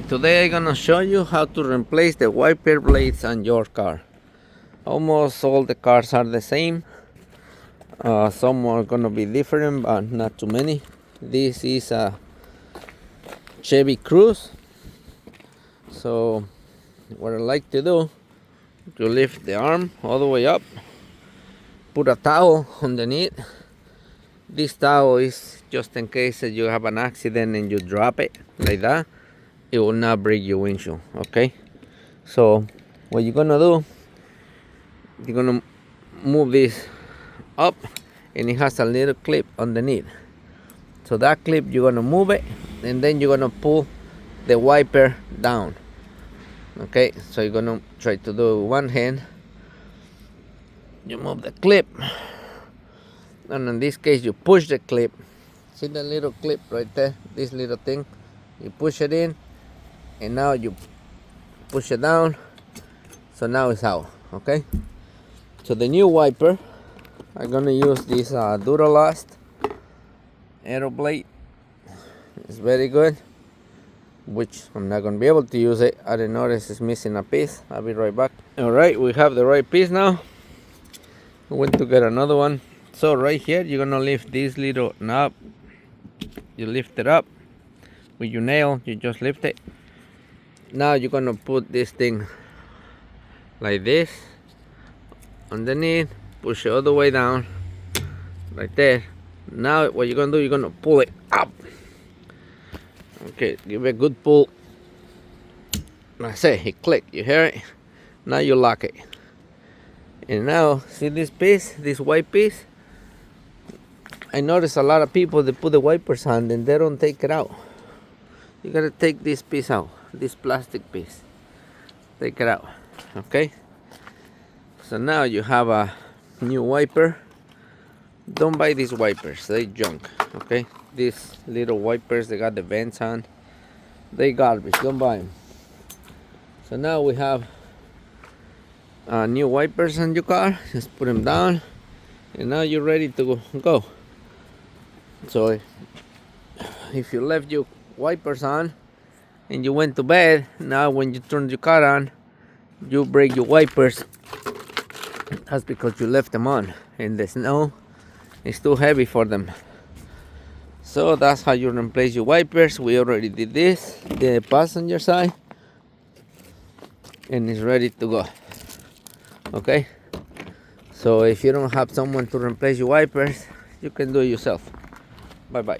Today I'm gonna show you how to replace the wiper blades on your car. Almost all the cars are the same. Some are gonna be different, but not too many. This is a Chevy Cruze. So what I like to do, you lift the arm all the way up, put a towel underneath. This towel is just in case that you have an accident and you drop it like that. It will not break your windshield. Okay, so what you're gonna do, you're gonna move this up, and it has a little clip underneath. So that clip, you're gonna move it, and then you're gonna pull the wiper down. Okay, so you're gonna try to do it with one hand. You move the clip, and in this case you push the clip. See the little clip right there, this little thing, you push it in, and now you push it down, so now it's out. Okay, so the new wiper, I'm gonna use this Duralast Aero blade. It's very good, which I'm not gonna be able to use it. I didn't notice it's missing a piece. I'll be right back. All right, we have the right piece now. We went to get another one. So right here, you're gonna lift this little knob. You lift it up with your nail, you just lift it. Now you're gonna put this thing like this underneath, push it all the way down right there. Now what you're gonna do, you're gonna pull it up. Okay, give it a good pull. I say it clicked, you hear it? Now you lock it. And now see this piece, this white piece? I notice a lot of people, they put the wipers on and they don't take it out. You gotta take this piece out, this plastic piece. Take it out, okay? So now you have a new wiper. Don't buy these wipers, they junk, okay? These little wipers, they got the vents on. They garbage, don't buy them. So now we have new wipers on your car. Just put them down, and now you're ready to go. So if you left your wipers on and you went to bed, now when you turn your car on, you break your wipers. That's because you left them on and the snow is too heavy for them. So that's how you replace your wipers. We already did this, the passenger side, and it's ready to go. Okay, so if you don't have someone to replace your wipers, you can do it yourself. Bye bye.